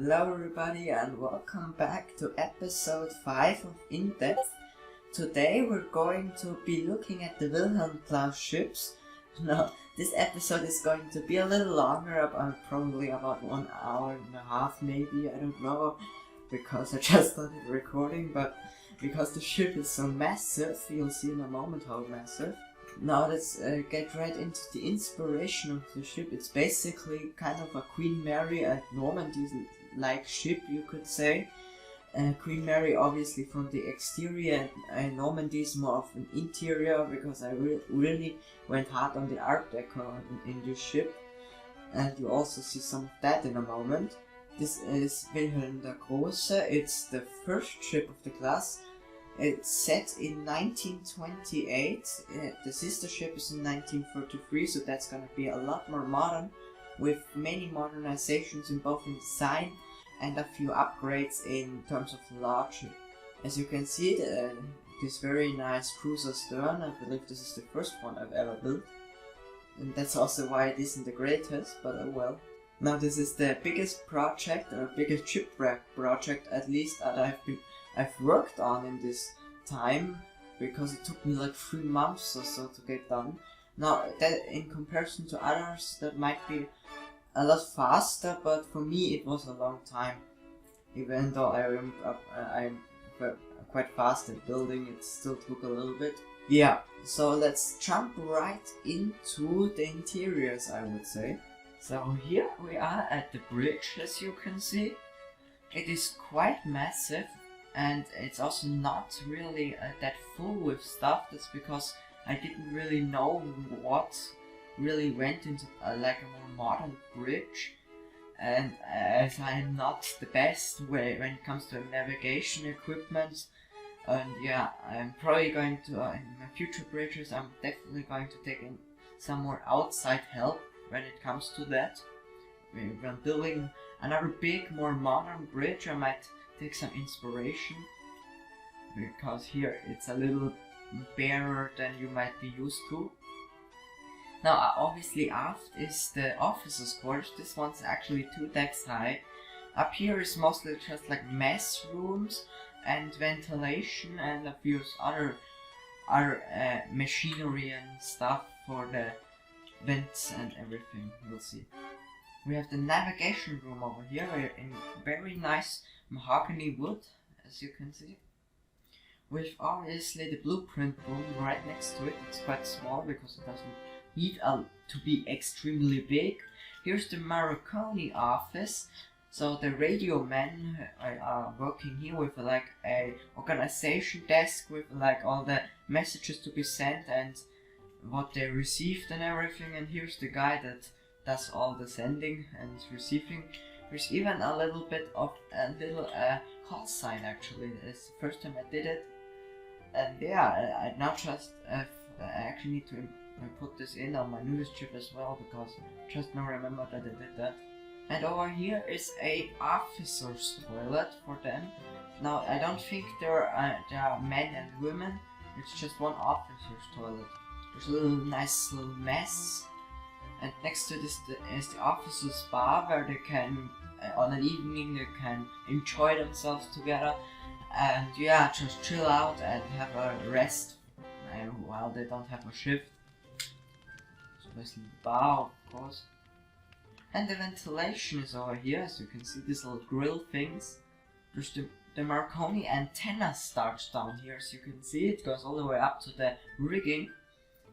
Hello everybody and welcome back to episode 5 of In Depth. Today we're going to be looking at the Wilhelm class ships. Now this episode is going to be a little longer, probably about 1 hour and a half maybe, I don't know, because I just started recording, but because the ship is so massive, you'll see in a moment how massive. Now let's get right into the inspiration of the ship. It's basically kind of a Queen Mary and Normandy-like ship, you could say. Queen Mary obviously from the exterior, and Normandy is more of an interior, because I really went hard on the art deco in this ship. And you also see some of that in a moment. This is Wilhelm der Grosse. It's the first ship of the class. It's set in 1928, the sister ship is in 1933, so that's gonna be a lot more modern, with many modernizations in both in design and a few upgrades in terms of logic. As you can see, this very nice cruiser stern, I believe this is the first one I've ever built, and that's also why it isn't the greatest, but oh well. Now this is the biggest project, or biggest shipwreck project at least, that I've worked on in this time, because it took me like 3 months or so to get done. Now that in comparison to others that might be a lot faster, but for me it was a long time. Even though I'm quite fast at building, it still took a little bit. Yeah, so let's jump right into the interiors, I would say. So here we are at the bridge, as you can see. It is quite massive. And it's also not really that full with stuff. That's because I didn't really know what really went into like a more modern bridge. And as I am not the best when it comes to navigation equipment, and yeah, I'm probably going to, in my future bridges, I'm definitely going to take in some more outside help when it comes to that. When building another big, more modern bridge, I might take some inspiration, because here it's a little barer than you might be used to. Now obviously aft is the officers' quarters. This one's actually 2 decks high. Up here is mostly just like mess rooms and ventilation and a few other machinery and stuff for the vents and everything. We'll see. We have the navigation room over here in very nice mahogany wood, as you can see, with obviously the blueprint room right next to it. It's quite small because it doesn't need to be extremely big. Here's the Marconi office. So the radio men are working here with like a organization desk with like all the messages to be sent and what they received and everything. And here's the guy that does all the sending and receiving. There's even a little bit of a little call sign actually. It's the first time I did it. And yeah, I now just I actually need to put this in on my newest chip as well, because just now remember that I did that. And over here is a officer's toilet for them. Now I don't think there are men and women. It's just one officer's toilet. There's a little nice little mess. And next to this is the officers' bar, where they can, on an evening, they can enjoy themselves together and yeah, just chill out and have a rest while they don't have a shift. So basically the bar, of course. And the ventilation is over here, as you can see, these little grill things. There's the Marconi antenna starts down here, as you can see. It goes all the way up to the rigging.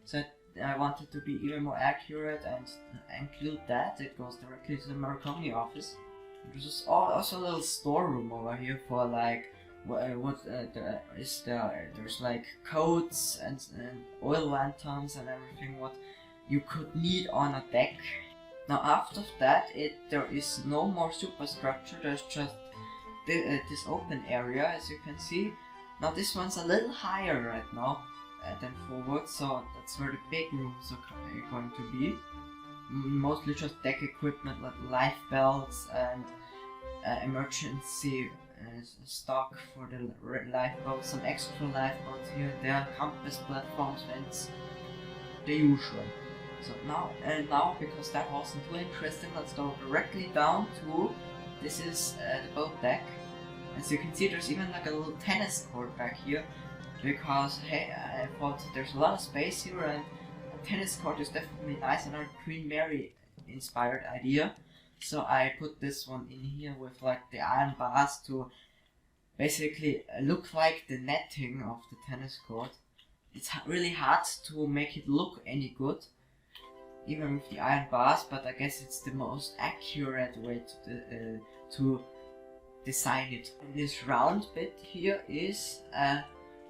So I wanted to be even more accurate and include that. It goes directly to the Marconi office. There's also a little storeroom over here for like there's like coats and oil lanterns and everything what you could need on a deck. Now after that there is no more superstructure. There's just this open area, as you can see. Now this one's a little higher right now than forward, so that's where the big rooms are going to be. Mostly just deck equipment like life belts and emergency stock for the lifeboats, some extra lifeboats here and there, compass platforms, vents, the usual. So now because that wasn't too interesting, let's go directly down to this is the boat deck. As you can see, there's even like a little tennis court back here, because hey, I thought there's a lot of space here, and a tennis court is definitely nice, another Queen Mary inspired idea. So I put this one in here with like the iron bars to basically look like the netting of the tennis court. It's really hard to make it look any good, even with the iron bars, but I guess it's the most accurate way to design it. And this round bit here is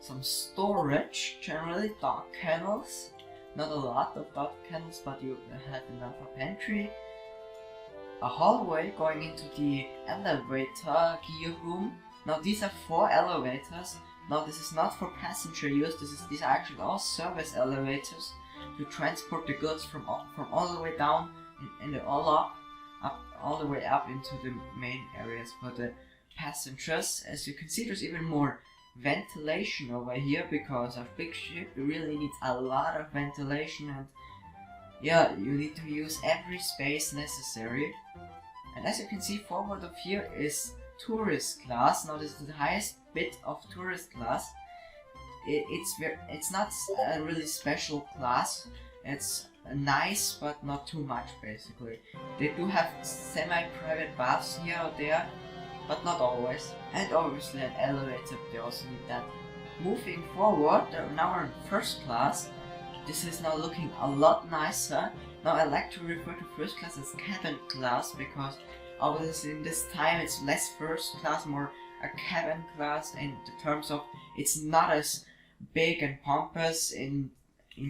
some storage, generally dark candles. Not a lot of dark candles, but you have enough a pantry. A hallway going into the elevator gear room. Now these are 4 elevators. Now this is not for passenger use, these are actually all service elevators to transport the goods from all the way down in the Orlop all the way up into the main areas for the passengers. As you can see, there's even more ventilation over here, because a big ship really needs a lot of ventilation, and yeah, you need to use every space necessary. And as you can see, forward of here is tourist class. Now this is the highest bit of tourist class. It's not a really special class. It's nice, but not too much basically. They do have semi-private baths here or there, but not always. And obviously an elevator, they also need that. Moving forward, now we're in first class. This is now looking a lot nicer. Now I like to refer to first class as cabin class, because obviously in this time it's less first class, more a cabin class in the terms of it's not as big and pompous in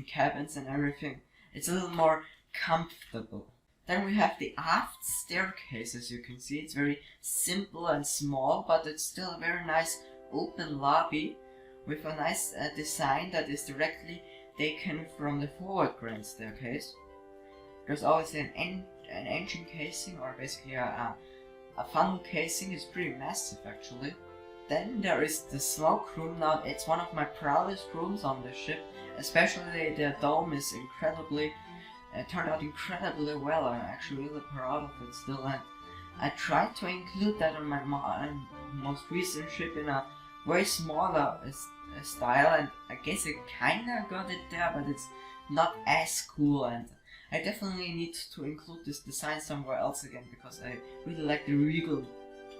cabins and everything. It's a little more comfortable. Then we have the aft staircase. As you can see, it's very simple and small, but it's still a very nice open lobby with a nice design that is directly taken from the forward grand staircase. There's always an engine casing, or basically a funnel casing. It's pretty massive actually. Then there is the smoke room. Now it's one of my proudest rooms on the ship, especially the dome is incredibly turned out incredibly well. I'm actually really proud of it still, and I tried to include that on my most recent ship in a very smaller style, and I guess I kinda got it there, but it's not as cool, and I definitely need to include this design somewhere else again, because I really like the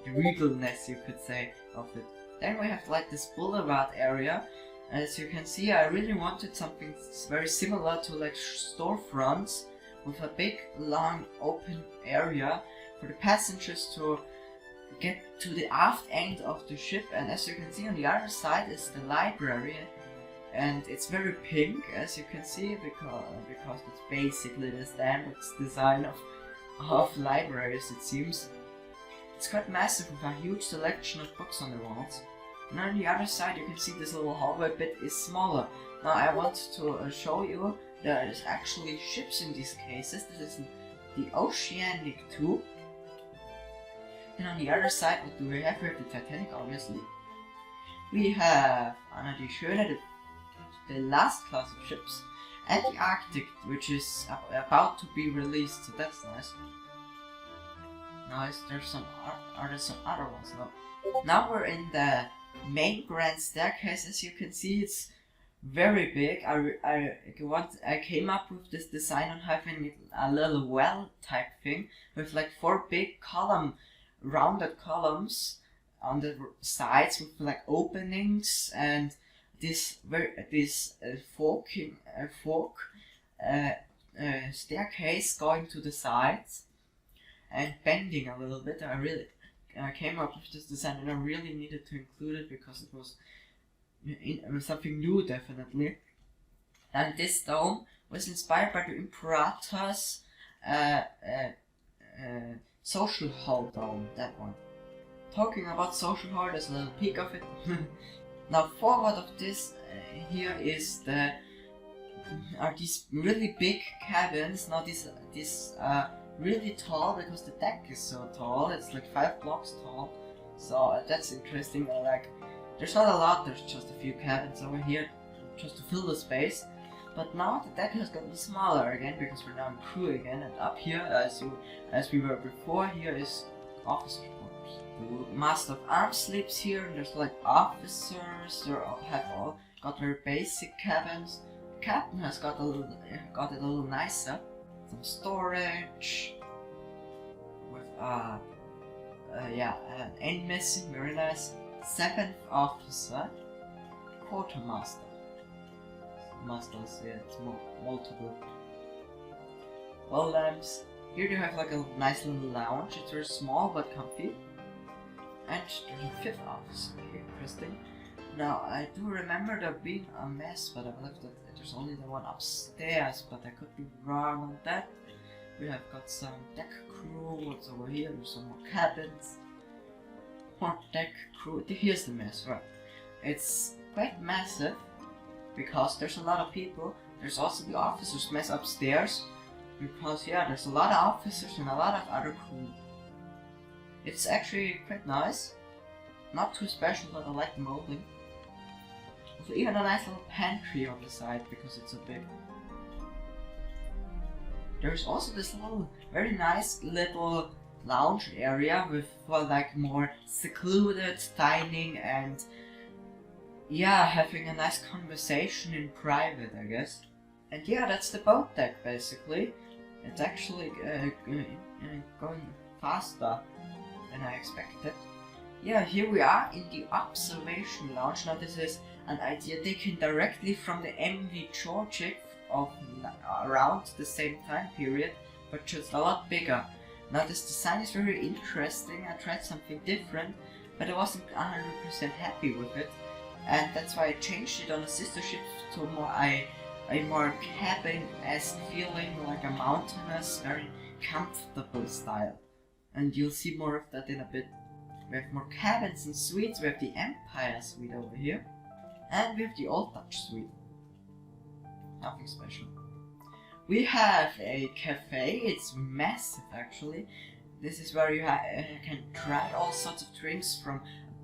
regalness, you could say, of it. Then we have like this boulevard area. As you can see, I really wanted something very similar to like storefronts, with a big long open area for the passengers to get to the aft end of the ship. And as you can see, on the other side is the library, and it's very pink, as you can see, because it's basically the standard design of libraries, it seems. It's quite massive with a huge selection of books on the walls. And on the other side you can see this little hallway bit is smaller. Now I want to show you there is actually ships in these cases. This is the Oceanic 2. And on the other side, what do we have? We have the Titanic, obviously. We have Anna die Schöne, the last class of ships, and the Arctic, which is about to be released, so that's nice. Now are there some other ones? No. Now we're in the main grand staircase. As you can see, it's very big. I came up with this design on having a little well type thing with like 4 big rounded columns on the sides with like openings, and this fork staircase going to the sides and bending a little bit. I came up with this design, and I really needed to include it because it was something new, definitely. And this dome was inspired by the Imperator's social hall dome, that one. Talking about social hall, there's a little peek of it. Now forward of this here is are these really big cabins. Now these really tall because the deck is so tall. It's like 5 blocks tall, so that's interesting. There's not a lot, there's just a few cabins over here just to fill the space. But now the deck has gotten smaller again because we're now in crew again, and up here, as we were before, here is officer quarters. The Master of Arms sleeps here, and there's like officers. They have all got very basic cabins. The captain has got it a little nicer. Some storage with an end missing, very nice. 7th officer, quartermaster. Masters, yeah, it's multiple. Well, here you have like a nice little lounge. It's very small but comfy. And there's a 5th officer here, interesting. Now, I do remember there being a mess, but I believe that there's only the one upstairs, but I could be wrong on that. We have got some deck crew. What's over here? There's some more cabins. More deck crew. Here's the mess, right? It's quite massive because there's a lot of people. There's also the officers' mess upstairs because there's a lot of officers and a lot of other crew. It's actually quite nice. Not too special, but I like the molding. With even a nice little pantry on the side because it's so big. There's also this little, very nice little lounge area for like more secluded dining and having a nice conversation in private, I guess. And that's the boat deck basically. It's actually going faster than I expected. Here we are in the observation lounge. Now this is an idea taken directly from the MV Georgic of around the same time period, but just a lot bigger. Now this design is very interesting. I tried something different, but I wasn't 100% happy with it, and that's why I changed it on the sister ship to a more cabin-esque feeling, like a mountainous, very comfortable style. And you'll see more of that in a bit. We have more cabins and suites. We have the Empire suite over here, and we have the Old Dutch suite. Nothing special. We have a cafe. It's massive actually. This is where you can try all sorts of drinks, from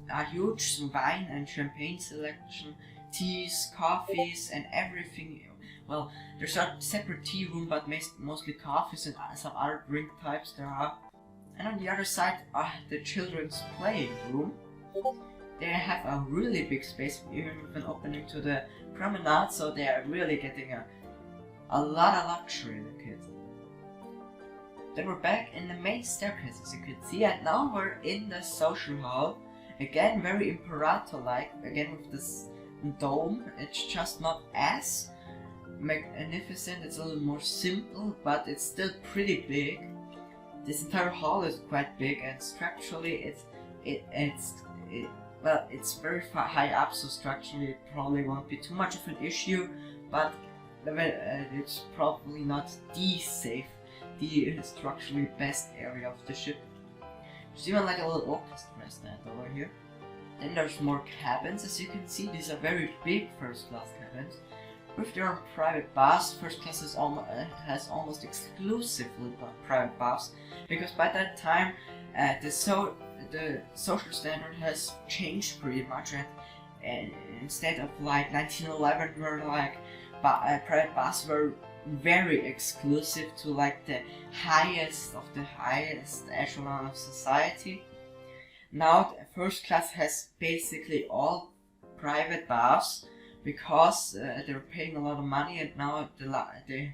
a huge wine and champagne selection, teas, coffees, and everything. Well, there's a separate tea room, but mostly coffees and some other drink types there are. And on the other side the children's playing room. They have a really big space, even with an opening to the promenade, so they are really getting a lot of luxury, the kids. Then we're back in the main staircase, as you can see, and now we're in the social hall. Again, very Imperator-like, again with this dome. It's just not as magnificent, it's a little more simple, but it's still pretty big. This entire hall is quite big, and structurally it's very high up, so structurally it probably won't be too much of an issue, but it's probably not the structurally best area of the ship. There's even like a little orchestra stand over here. Then there's more cabins, as you can see. These are very big first class cabins with their own private baths. First class has almost exclusively private baths, because by that time the social standard has changed pretty much, and instead of like 1911 where like private baths were very exclusive to like the highest of the highest echelon of society, now first class has basically all private baths, because they're paying a lot of money, and now they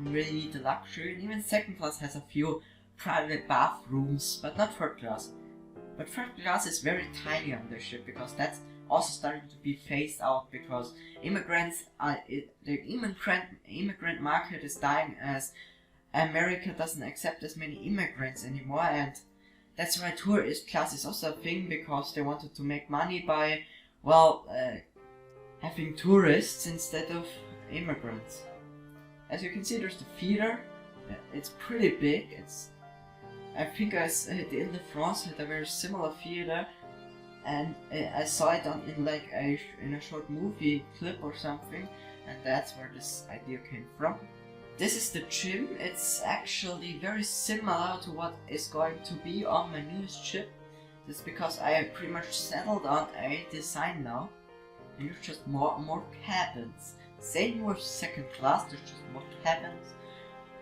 really need the luxury. And even second class has a few private bathrooms, but not third class. But third class is very tiny on the ship, because that's also starting to be phased out, because the immigrant market is dying, as America doesn't accept as many immigrants anymore, and that's why tourist class is also a thing, because they wanted to make money by, having tourists instead of immigrants. As you can see, there's the theater. It's pretty big. I think the Ile-de-France had a very similar theater, and I saw it in a short movie clip or something, and that's where this idea came from. This is the gym. It's actually very similar to what is going to be on my newest ship. That's because I have pretty much settled on a design now. And there's just more cabins. Same with second class, there's just more cabins.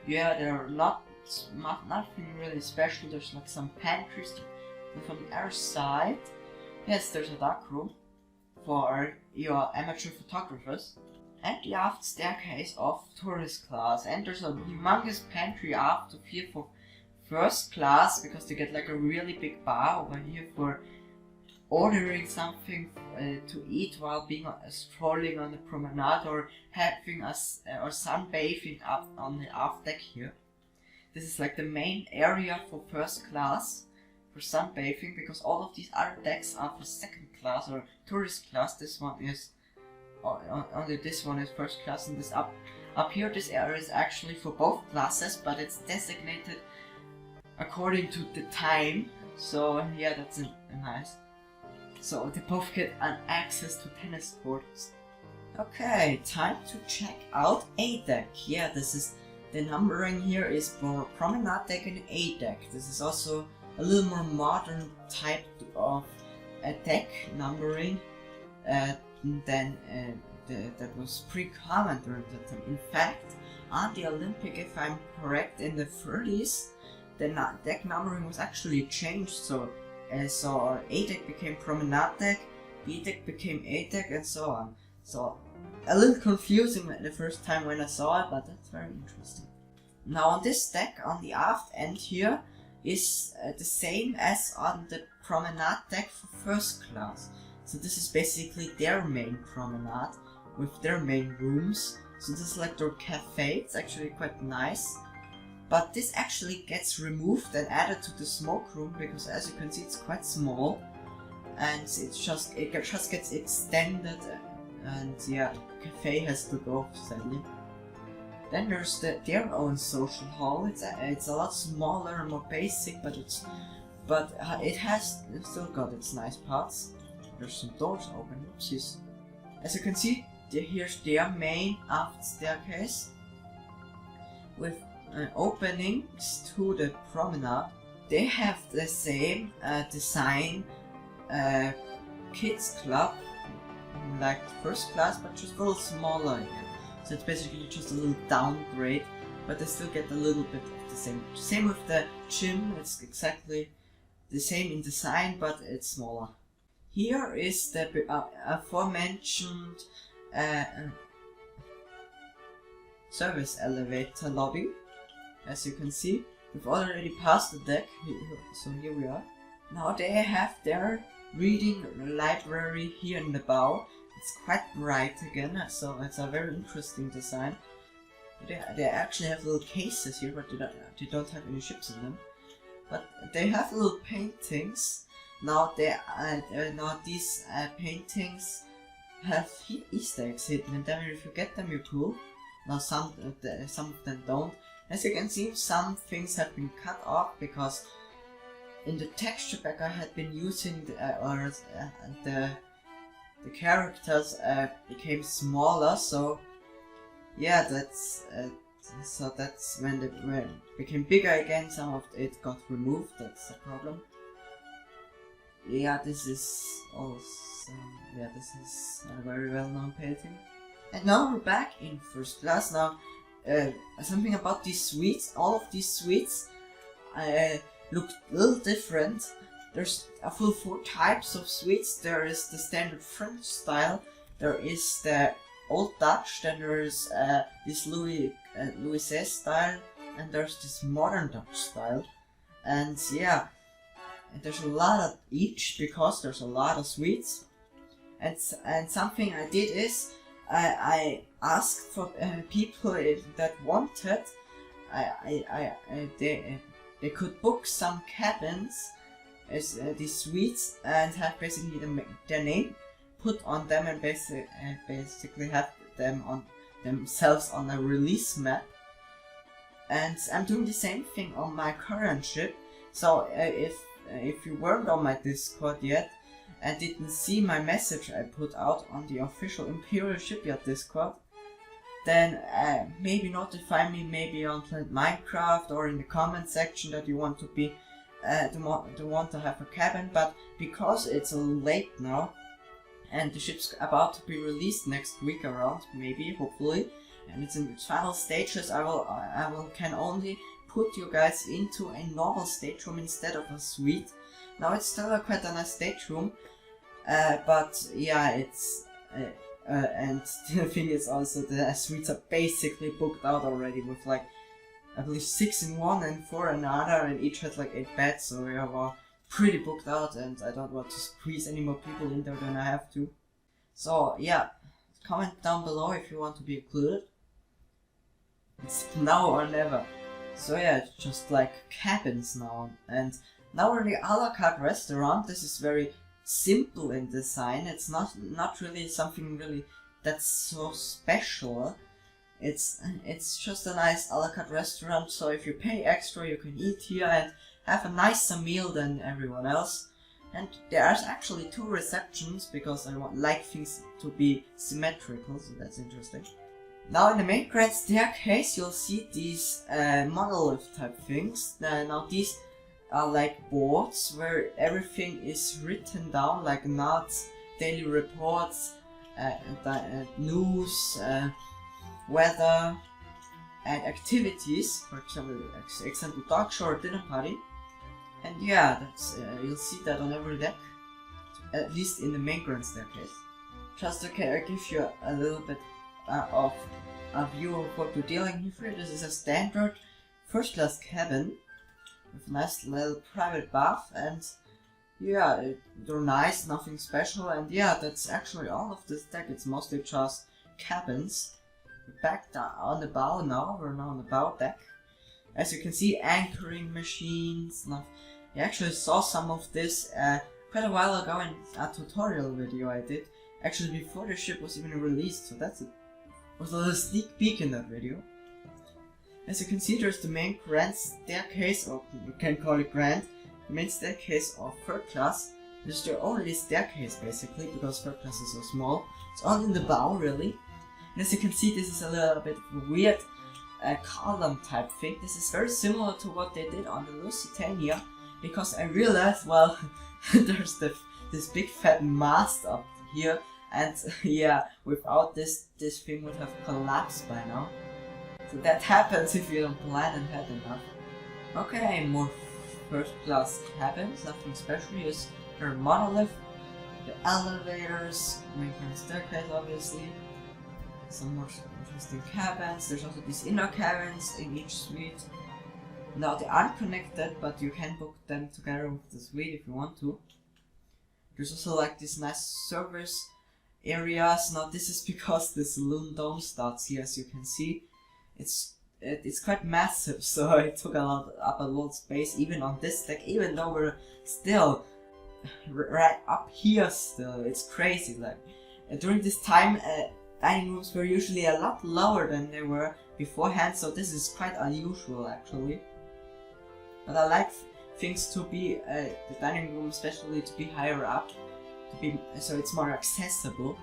They're not it's nothing really special. There's like some pantries from the other side. Yes, there's a dark room for your amateur photographers. And the aft staircase of tourist class. And there's a humongous pantry aft here for first class, because they get like a really big bar over here for ordering something to eat while being strolling on the promenade, or having us or sunbathing up on the aft deck here. This is like the main area for first class for sunbathing, because all of these other decks are for second class or tourist class. This one is only this one is first class, and this up here, this area is actually for both classes, but it's designated according to the time. So yeah, that's nice. So they both get an access to tennis courts. Okay, time to check out A deck. Yeah, this is the numbering here is for Promenade Deck and A deck. This is also a little more modern type of deck numbering than that was pretty common during that time. In fact, on the Olympic, if I'm correct, in the 30s, the deck numbering was actually changed. So A deck became Promenade Deck, B deck became A deck, and so on. So a little confusing the first time when I saw it, but that's very interesting. Now on this deck, on the aft end here, is the same as on the Promenade Deck for first class. So this is basically their main promenade with their main rooms. So this is like their cafe. It's actually quite nice. But this actually gets removed and added to the smoke room, because as you can see, it's quite small, and it just gets extended, and yeah, the cafe has to go, sadly. Then there's their own social hall. It's a lot smaller and more basic, but it has still got its nice parts. There's some doors open. Oopsies. As you can see, here's their main aft staircase with openings to the promenade. They have the same design kids club like first class, but just a little smaller here. So it's basically just a little downgrade, but they still get a little bit of the same. Same with the gym. It's exactly the same in design, but it's smaller. Here is the aforementioned service elevator lobby. As you can see, we've already passed the deck, so here we are. Now they have their reading library here in the bow. It's quite bright again, so it's a very interesting design. They actually have little cases here, but they don't have any ships in them. But they have little paintings. Now these paintings have Easter eggs hidden in them. If you get them, you're cool. Now some of them don't. As you can see, some things have been cut off because in the texture pack I had been using the characters became smaller. So yeah, that's when they became bigger again. Some of it got removed. That's the problem. Yeah, this is also a very well-known painting. And now we're back in first class. Now, something about these suites. All of these suites look a little different. There's a full 4 types of suites. There is the standard French style. There is the Old Dutch. Then there is this Louis XVI style, and there's this modern Dutch style. And yeah, there's a lot of each because there's a lot of suites. And something I did is I asked for people that wanted. They could book some cabins as these suites and have basically their name put on them, and basically have them on themselves on a release map. And I'm doing the same thing on my current ship. So if you weren't on my Discord yet and didn't see my message I put out on the official Imperial Shipyard Discord, then maybe notify me, maybe on Planet Minecraft or in the comment section that you want to be want to have a cabin. But because it's a little late now and the ship's about to be released next week around, maybe, hopefully, and it's in its final stages, I can only put you guys into a normal stage room instead of a suite. Now it's still quite a nice stage room, but yeah, it's and the thing is also the suites are basically booked out already with like I believe 6 in one and 4 in another, and each has like 8 beds, so yeah, we're pretty booked out and I don't want to squeeze any more people in there than I have to. So yeah, comment down below if you want to be included. It's now or never. So yeah, it's just like cabins now, and now we're in the a la carte restaurant. This is very simple in design. It's not really something really that's so special. It's just a nice a la carte restaurant, so if you pay extra you can eat here and have a nicer meal than everyone else. And there's actually 2 receptions because I like things to be symmetrical, so that's interesting. Now in the main grand staircase you'll see these monolith type things. Now these are like boards where everything is written down, like notes, daily reports, news, weather, and activities. For example, dog show or dinner party. And yeah, that's you'll see that on every deck, at least in the main grand staircase. Just okay, I give you a little bit of a view of what we're dealing with. This is a standard first class cabin with a nice little private bath, and yeah, they're nice, nothing special, and yeah, that's actually all of this deck. It's mostly just cabins. We're back on the bow now, we're now on the bow deck. As you can see, anchoring machines. Now, I actually saw some of this quite a while ago in a tutorial video I did, actually before the ship was even released, so that was a little sneak peek in that video. As you can see, there's the main grand staircase, or you can call it grand, the main staircase of third class. There's the only staircase basically, because third class is so small. It's all in the bow really. And as you can see, this is a little bit of a weird column type thing. This is very similar to what they did on the Lusitania, because I realized, well, there's this big fat mast up here, and yeah, without this thing would have collapsed by now. So that happens if you don't plan ahead enough. Okay, more first class cabins, nothing special. Here's their monolith, the elevators, main grand staircase obviously. Some more interesting cabins. There's also these inner cabins in each suite. Now they aren't connected, but you can book them together with the suite if you want to. There's also like these nice service areas. Now this is because the saloon dome starts here, as you can see. It's quite massive, so it took up a lot of space even on this deck, even though we're still right up here still. It's crazy. Like during this time, dining rooms were usually a lot lower than they were beforehand, so this is quite unusual actually. But I like things to be, the dining room especially, to be higher up, so it's more accessible.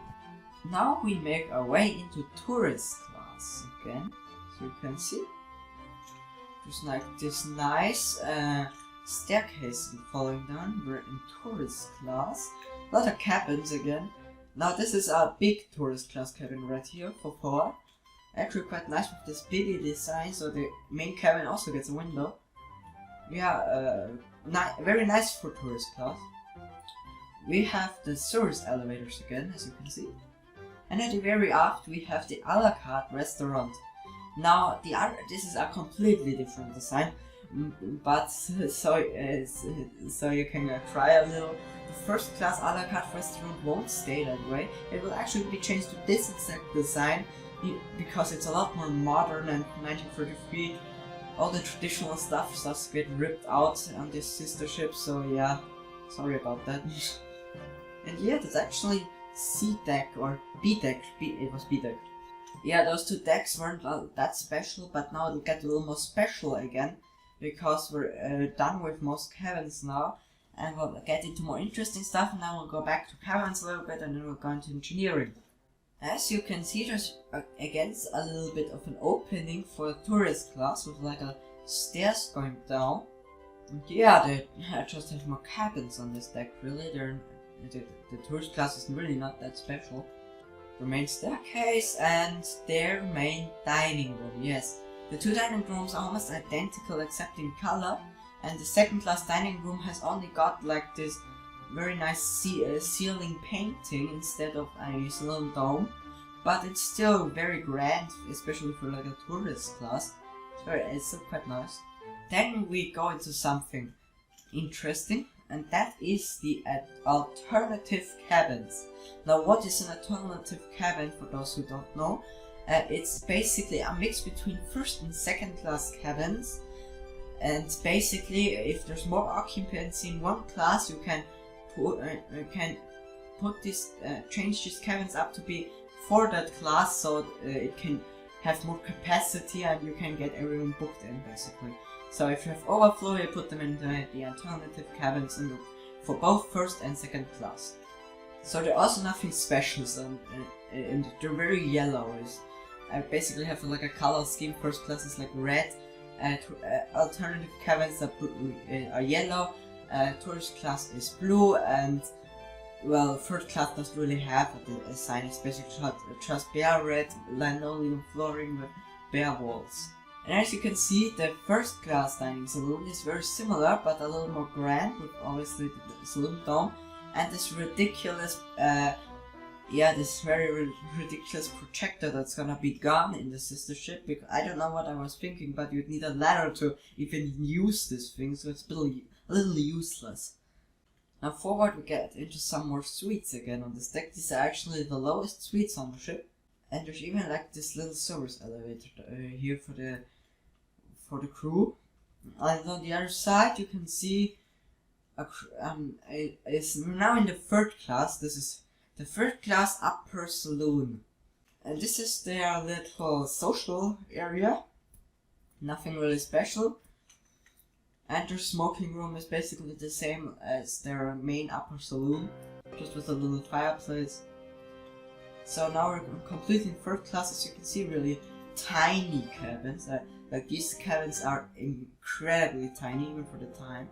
Now we make our way into tourist class again, so you can see. There's like this nice staircase following down. We're in tourist class. A lot of cabins again. Now this is a big tourist class cabin right here for 4. Actually quite nice with this biggie design, so the main cabin also gets a window. Yeah, very nice for tourist class. We have the service elevators again, as you can see. And at the very aft we have the a la carte restaurant. Now this is a completely different design, but so you can try a little. The first class a la carte restaurant won't stay that way. It will actually be changed to this exact design because it's a lot more modern, and 1933 all the traditional stuff starts to get ripped out on this sister ship, so yeah, sorry about that. And yeah, that's actually C deck or B deck. It was B deck. Yeah, those 2 decks weren't that special, but now it'll get a little more special again, because we're done with most cabins now, and we'll get into more interesting stuff. And now we'll go back to cabins a little bit, and then we'll go into engineering. As you can see, there's again a little bit of an opening for the tourist class with like a stairs going down. And yeah, they just have more cabins on this deck really. The tourist class is really not that special. The main staircase and their main dining room, yes. The two dining rooms are almost identical except in color, and the second class dining room has only got like this very nice ceiling painting instead of a saloon dome, but it's still very grand, especially for like a tourist class. It's still quite nice. Then we go into something interesting, and that is the alternative cabins. Now, what is an alternative cabin for those who don't know? It's basically a mix between first and second class cabins, and basically if there's more occupancy in one class, you can change these cabins up to be for that class, so it can have more capacity and you can get everyone booked in basically. So if you have overflow, you put them in the alternative cabins for both first and second class. So they're also nothing special, so, and they're very yellow. I basically have like a color scheme. First class is like red, alternative cabins are yellow, tourist class is blue, and well, third class doesn't really have a sign. It's basically just bare red linoleum flooring with bare walls. And as you can see, the first class dining saloon is very similar, but a little more grand, with obviously the saloon dome and this ridiculous, this very ridiculous projector that's gonna be gone in the sister ship. Because I don't know what I was thinking, but you'd need a ladder to even use this thing, so it's a little useless. Now forward we get into some more suites again on this deck. These are actually the lowest suites on the ship, and there's even like this little service elevator here for the crew. And on the other side you can see it's now in the third class. This is the third class upper saloon, and this is their little social area. Nothing really special. And their smoking room is basically the same as their main upper saloon, just with a little fireplace. So now we're completely in third class. As you can see, really tiny cabins. Like these cabins are incredibly tiny even for the time.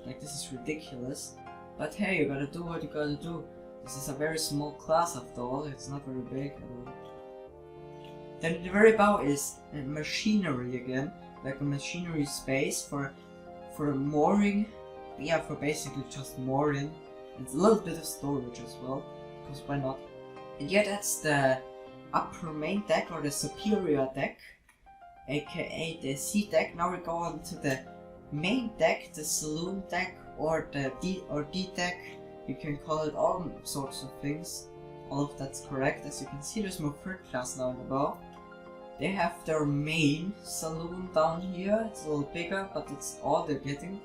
Like this is ridiculous. But hey, you gotta do what you gotta do. This is a very small class after all. It's not very big at all. Then at the very bow is machinery again, like a machinery space for mooring. Yeah, for basically just mooring. It's a little bit of storage as well, because why not? And yeah, that's the upper main deck, or the superior deck, aka the C deck. Now we go on to the main deck, the saloon deck, or the D deck. You can call it all sorts of things. All of that's correct. As you can see, there's more third class now in the bow. They have their main saloon down here. It's a little bigger, but it's all they're getting.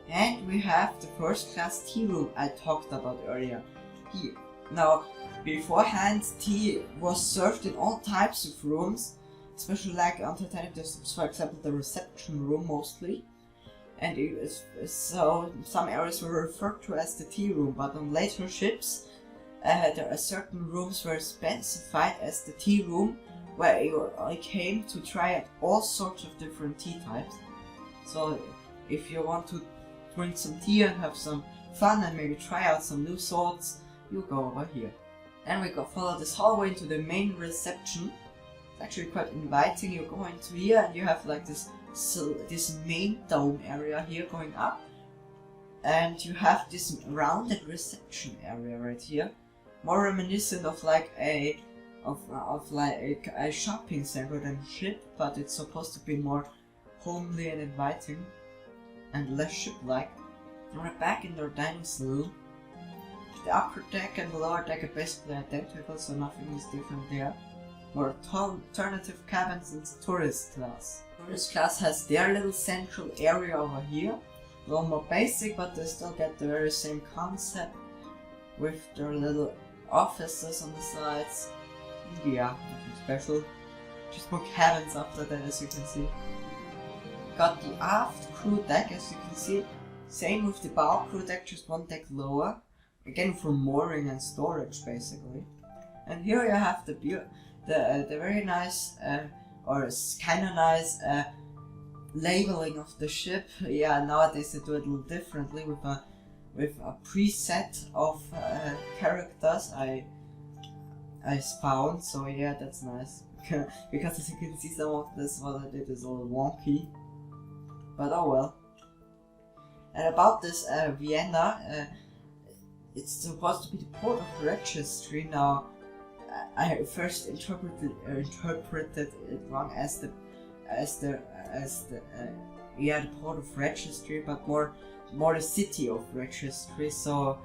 And we have the first class tea room I talked about earlier. Here. Now, beforehand, tea was served in all types of rooms, especially like on Titanic. There's, for example, the reception room mostly. And so some areas were referred to as the tea room, but on later ships, there are certain rooms were specified as the tea room, where you came to try out all sorts of different tea types. So if you want to drink some tea and have some fun and maybe try out some new sorts, you go over here. Then we follow this hallway into the main reception. It's actually quite inviting. You go into here and you have like this main dome area here going up, and you have this rounded reception area right here, more reminiscent of like a shopping center than a ship, but it's supposed to be more homely and inviting and less ship-like. And we're back in their dining saloon. The upper deck and the lower deck are basically identical, so nothing is different there. More alternative cabins in tourist class. Tourist class has their little central area over here. A little more basic, but they still get the very same concept with their little offices on the sides. Yeah, nothing special. Just more cabins after that, as you can see. Got the aft crew deck, as you can see. Same with the bow crew deck, just one deck lower. Again for mooring and storage, basically. And here you have the very nice, or kinda nice, labeling of the ship. Yeah, nowadays they do it a little differently with a preset of characters I found. So yeah, that's nice. because as you can see, some of this what I did is all wonky, but oh well. And about this Vienna, it's supposed to be the port of registry. Now, I first interpreted it wrong as the port of registry, but more the city of registry. So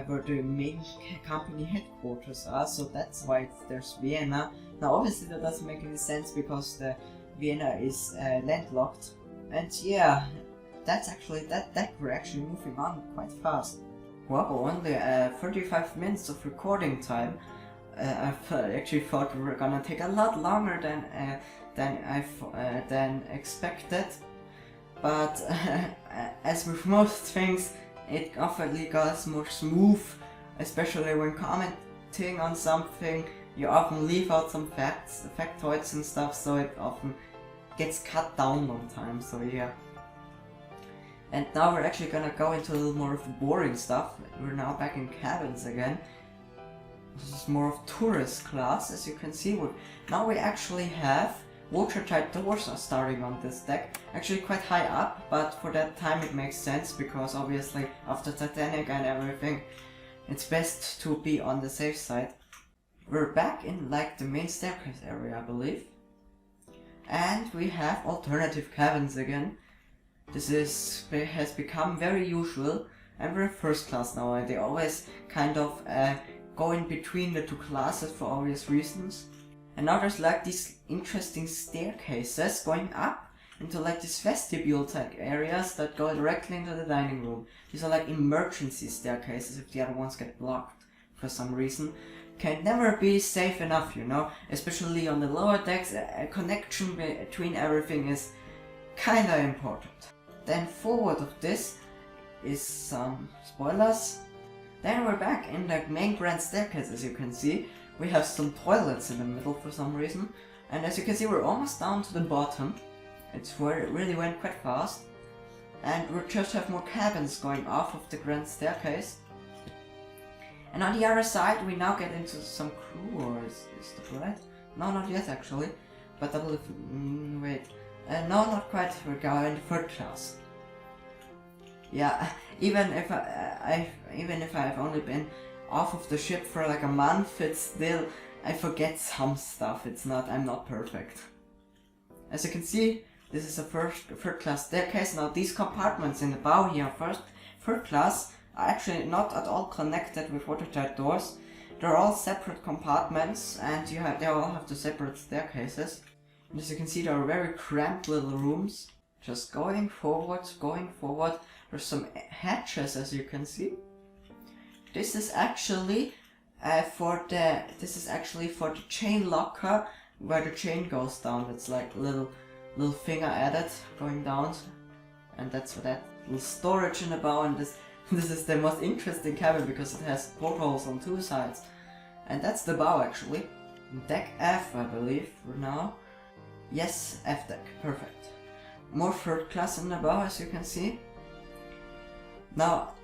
where the main company headquarters are. So that's why there's Vienna. Now, obviously that doesn't make any sense because the Vienna is landlocked. And yeah, that's actually we're actually moving on quite fast. Wow, only 35 minutes of recording time. I actually thought we were gonna take a lot longer than expected, but as with most things, it definitely goes more smooth, especially when commenting on something. You often leave out some factoids and stuff, so it often gets cut down on time, so yeah. And now we're actually gonna go into a little more of the boring stuff. We're now back in cabins again. This is more of tourist class, as you can see. Now we actually have watertight doors are starting on this deck. Actually quite high up, but for that time it makes sense because obviously after Titanic and everything, it's best to be on the safe side. We're back in like the main staircase area, I believe. And we have alternative cabins again. This has become very usual, and we're first class now, and they always kind of go in between the two classes for obvious reasons. And now there's like these interesting staircases going up into like these vestibule type areas that go directly into the dining room. These are like emergency staircases if the other ones get blocked for some reason. Can never be safe enough, you know, especially on the lower decks. A connection between everything is kinda important. Then forward of this is some spoilers. Then we're back in the main grand staircase, as you can see. We have some toilets in the middle for some reason. And as you can see, we're almost down to the bottom. It's where it really went quite fast. And we just have more cabins going off of the grand staircase. And on the other side, we now get into some crew, or is that right? No, not yet actually. But I believe, wait. No, not quite. We're going to third class. Yeah, even if I've only been off of the ship for like a month, it's still, I forget some stuff. I'm not perfect. As you can see, this is a third class staircase. Now these compartments in the bow here, third class, are actually not at all connected with watertight doors. They're all separate compartments, and they all have the separate staircases. And as you can see, there are very cramped little rooms. Just going forward. There's some hatches, as you can see. This is actually for the chain locker, where the chain goes down. It's like a little finger added going down, and that's for that little storage in the bow. And this is the most interesting cabin because it has portholes on two sides, and that's the bow actually. Deck F, I believe, for now. Yes, F deck, perfect. More third class in the bow, as you can see. Now,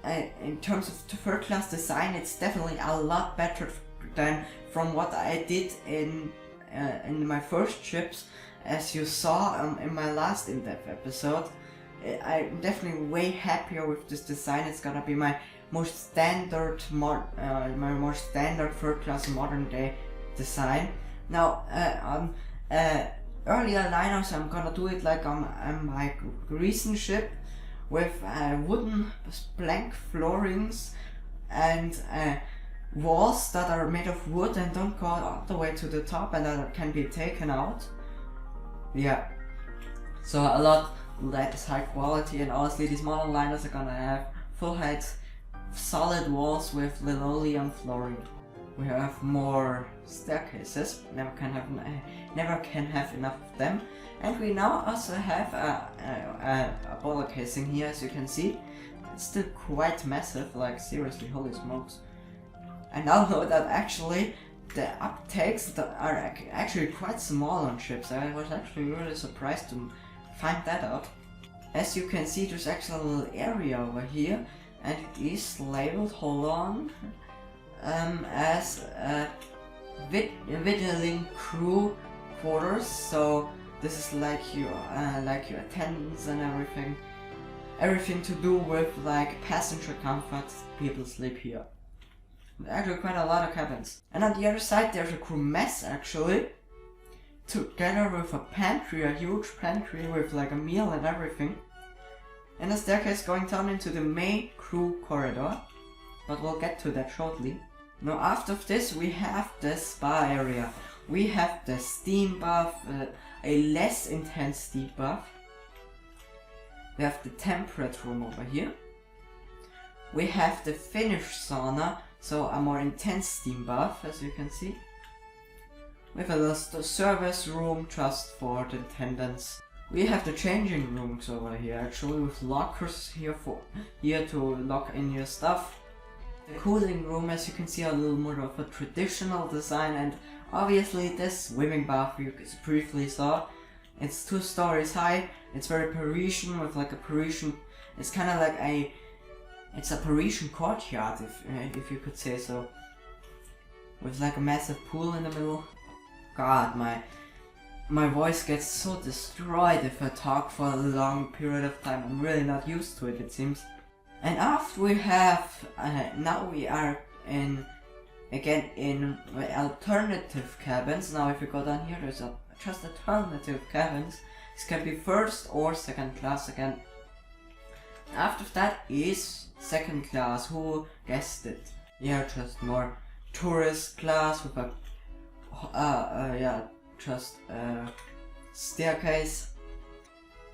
in terms of the third class design, it's definitely a lot better than from what I did in my first ships. As you saw in my last in-depth episode, I'm definitely way happier with this design. It's gonna be my more standard third class modern day design. Now, on earlier liners, I'm gonna do it like on my recent ship, with wooden blank floorings and walls that are made of wood and don't go all the way to the top and that can be taken out. Yeah, so a lot less high quality, and honestly these modern liners are gonna have full height solid walls with linoleum flooring. We have more staircases, never can have enough of them. And we now also have a boiler casing here, as you can see. It's still quite massive, like seriously, holy smokes. I now know that actually the uptakes are actually quite small on ships. I was actually really surprised to find that out. As you can see, there's actually a little area over here, and it is labeled, hold on, as Wilhelm crew quarters, so this is like your attendance and everything. Everything to do with like passenger comfort, people sleep here. Actually quite a lot of cabins. And on the other side there's a crew mess actually, together with a pantry, a huge pantry with like a meal and everything. And a staircase going down into the main crew corridor, but we'll get to that shortly. Now after this we have the spa area. We have the steam bath, a less intense steam bath. We have the temperate room over here. We have the finished sauna, so a more intense steam bath, as you can see. We have a little service room just for the attendants. We have the changing rooms over here, actually, with lockers here to lock in your stuff. The cooling room, as you can see, a little more of a traditional design, and obviously this swimming bath you briefly saw. It's 2 stories high. It's very Parisian, with like a Parisian. It's kind of like it's a Parisian courtyard, if you could say so, with like a massive pool in the middle. God, my voice gets so destroyed if I talk for a long period of time. I'm really not used to it, it seems. And after we have, now we are in alternative cabins. Now if you go down here, there's just alternative cabins. This can be first or second class again. After that is second class. Who guessed it? Yeah, just more tourist class with a staircase.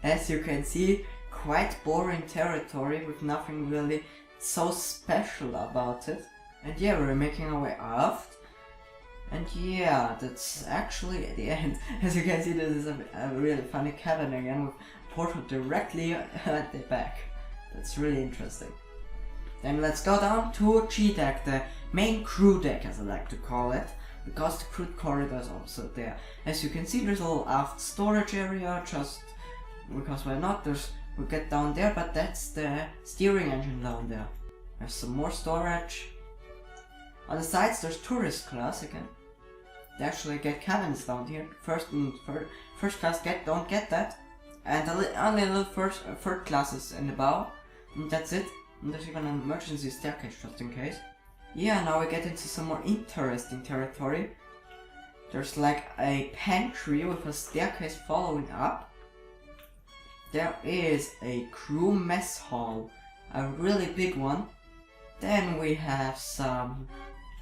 As you can see, quite boring territory with nothing really so special about it. And yeah, we're making our way aft. And yeah, that's actually at the end. As you can see, this is a really funny cabin again with a portal directly at the back. That's really interesting. Then let's go down to G deck, the main crew deck as I like to call it, because the crew corridor is also there. As you can see, there's a little aft storage area, just because why not? We'll get down there, but that's the steering engine down there. There's some more storage. On the sides there's tourist class again. They actually get cabins down here. First class don't get that. And only little third classes in the bow. And that's it. And there's even an emergency staircase just in case. Yeah, now we get into some more interesting territory. There's like a pantry with a staircase following up. There is a crew mess hall, a really big one. Then we have some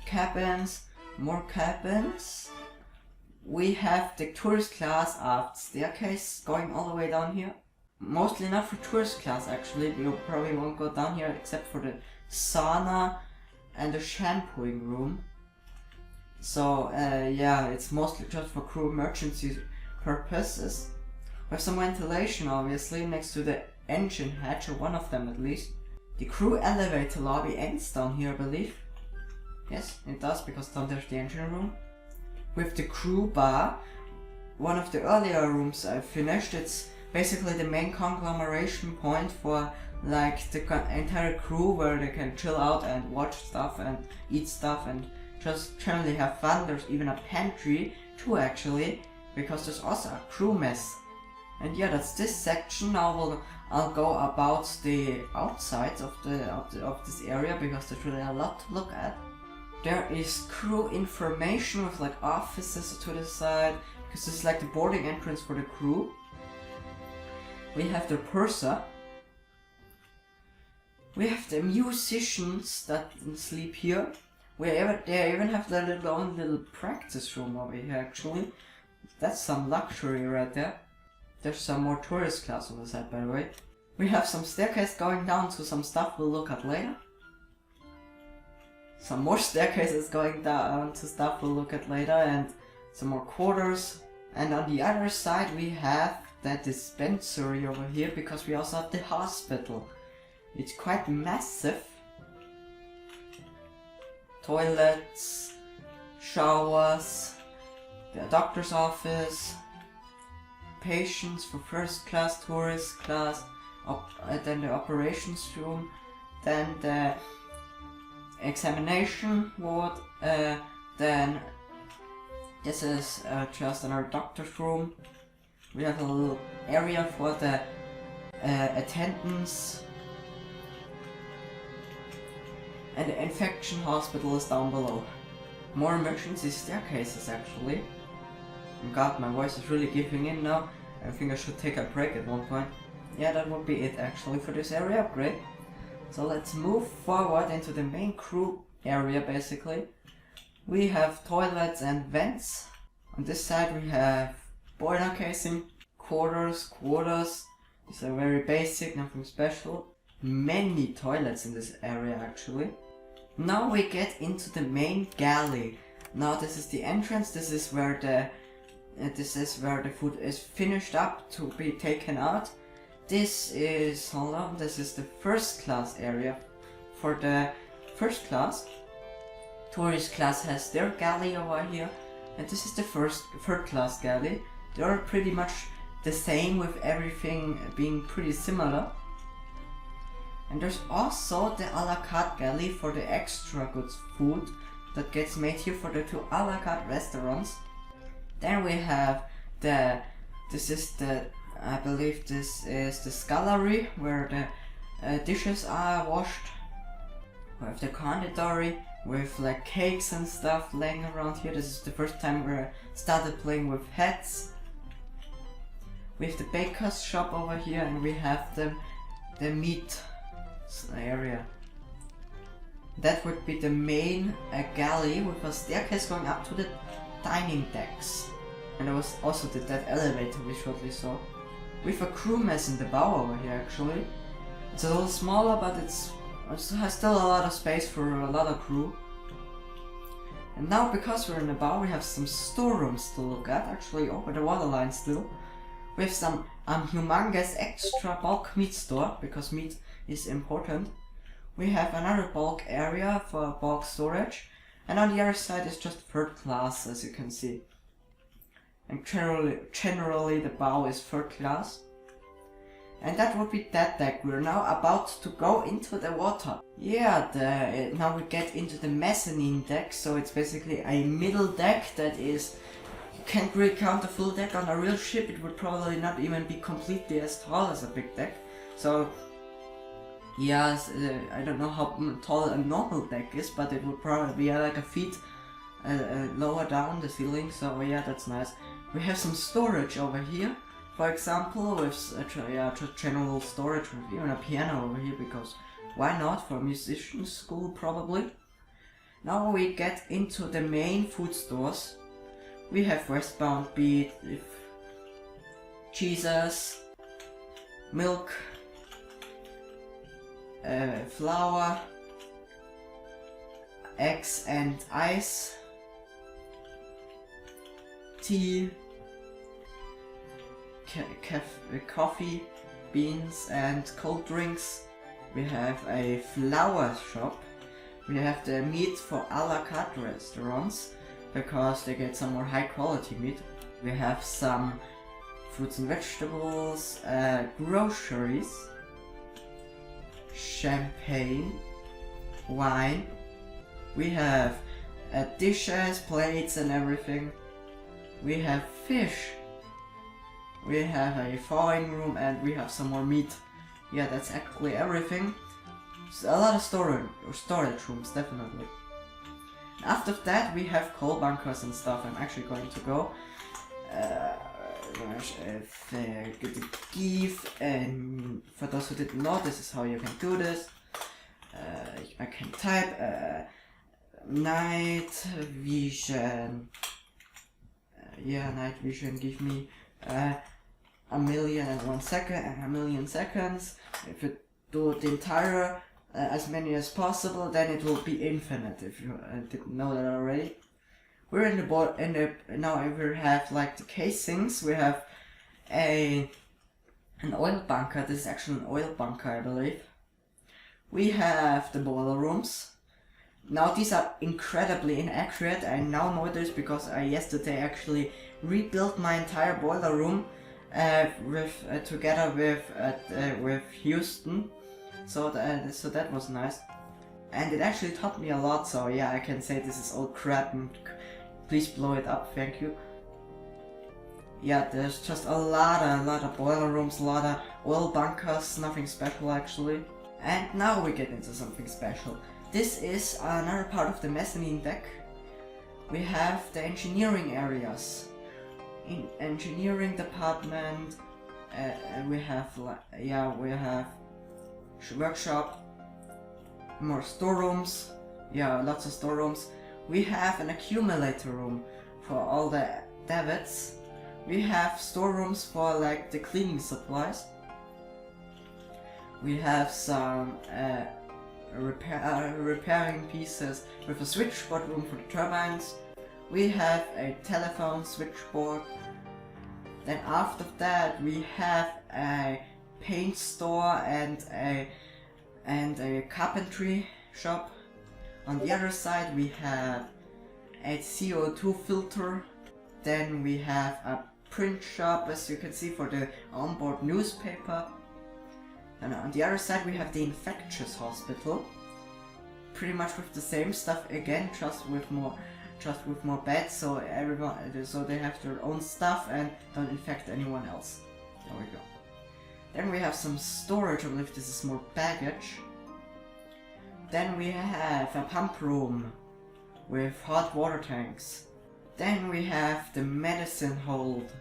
cabins, more cabins. We have the tourist class aft staircase going all the way down here. Mostly not for tourist class actually, you probably won't go down here except for the sauna and the shampooing room. So yeah, it's mostly just for crew emergency purposes. We have some ventilation obviously next to the engine hatch, or one of them at least. The crew elevator lobby ends down here, I believe. Yes, it does, because down there's the engine room. With the crew bar, one of the earlier rooms I finished. It's basically the main conglomeration point for like the entire crew, where they can chill out and watch stuff and eat stuff and just generally have fun. There's even a pantry too actually, because there's also a crew mess. And yeah, that's this section. Now I'll go about the outsides of this area, because there's really a lot to look at. There is crew information with like offices to the side, because this is like the boarding entrance for the crew. We have the purser. We have the musicians that sleep here. They even have their own little practice room over here actually. That's some luxury right there. There's some more tourist class on the side, by the way. We have some staircase going down to some stuff we'll look at later. Some more staircases going down to stuff we'll look at later, and some more quarters. And on the other side we have that dispensary over here, because we also have the hospital. It's quite massive. Toilets, showers, the doctor's office, patients for first class, tourist class, then the operations room, then the examination ward, then This is just another doctor's room. We have a little area for the attendants. And the infection hospital is down below. More emergency staircases actually. God, my voice is really giving in now. I think I should take a break at one point. Yeah, that would be it actually for this area upgrade. So let's move forward into the main crew area basically. We have toilets and vents. On this side we have boiler casing, quarters. These are very basic, nothing special. Many toilets in this area actually. Now we get into the main galley. Now this is the entrance. This is where the food is finished up to be taken out. This is this is the first class area. For the first class, tourist class has their galley over here, and this is the third class galley. They are pretty much the same, with everything being pretty similar. And there's also the a la carte galley for the extra good food that gets made here for the two a la carte restaurants. Then we have I believe this is the scullery where the dishes are washed. We have the conditorry with like cakes and stuff laying around here. This is the first time we started playing with heads. We have the baker's shop over here, and we have the meat area. That would be the main galley with a staircase going up to the dining decks. And there was also that elevator we shortly saw. With a crew mess in the bow over here actually. It's a little smaller, but it has still a lot of space for a lot of crew. And now, because we're in the bow, we have some storerooms to look at, actually over the waterline still. We have some humongous extra bulk meat store, because meat is important. We have another bulk area for bulk storage, and on the other side is just third class, as you can see. And generally the bow is third class. And that would be that deck. We're now about to go into the water. Yeah, now we get into the mezzanine deck, so it's basically a middle deck that is... You can't really count a full deck on a real ship. It would probably not even be completely as tall as a big deck. So... yeah, I don't know how tall a normal deck is, but it would probably be like a feet lower down the ceiling, so yeah, that's nice. We have some storage over here, for example, with general storage, with even a piano over here, because why not, for a musician school probably. Now we get into the main food stores. We have westbound beef, cheeses, milk, flour, eggs and ice, tea, coffee, beans and cold drinks. We have a flour shop. We have the meat for a la carte restaurants, because they get some more high quality meat. We have some fruits and vegetables, groceries, champagne, wine. We have dishes, plates and everything. We have fish. We have a thawing room, and we have some more meat. Yeah, that's actually everything. So a lot of storage rooms, definitely. After that we have coal bunkers and stuff. I'm actually going to go give, and for those who didn't know, this is how you can do this. I can type night vision. Yeah, night vision, give me 1,001 second and 1,000,000 seconds. If you do the entire as many as possible, then it will be infinite, if you didn't know that already. We're in the now we have like the casings. We have an oil bunker. This is actually an oil bunker, I believe. We have the boiler rooms. Now these are incredibly inaccurate. I now know this because I yesterday actually rebuilt my entire boiler room together with Houston. So that was nice, and it actually taught me a lot. So yeah, I can say this is all crap and Please blow it up, thank you. Yeah, there's just a lot of boiler rooms, a lot of oil bunkers, nothing special actually. And now we get into something special. This is another part of the mezzanine deck. We have the engineering areas. In engineering department, we have workshop, more storerooms, lots of storerooms. We have an accumulator room for all the davits. We have storerooms for like the cleaning supplies. We have some repairing pieces with a switchboard room for the turbines. We have a telephone switchboard. Then after that we have a paint store and a carpentry shop. On the other side we have a CO2 filter. Then we have a print shop, as you can see, for the onboard newspaper. And on the other side we have the infectious hospital. Pretty much with the same stuff again, just with more beds, so they have their own stuff and don't infect anyone else. There we go. Then we have some storage, I believe this is more baggage. Then we have a pump room with hot water tanks. Then we have the medicine hold.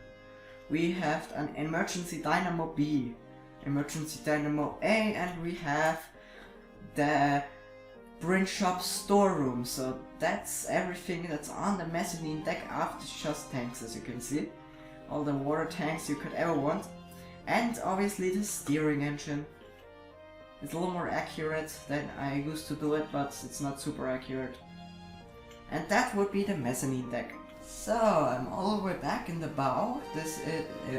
We have an emergency dynamo B, emergency dynamo A, and we have the print shop storeroom. So that's everything that's on the mezzanine deck after just tanks, as you can see. All the water tanks you could ever want. And obviously the steering engine. It's a little more accurate than I used to do it, but it's not super accurate. And that would be the mezzanine deck. So I'm all the way back in the bow.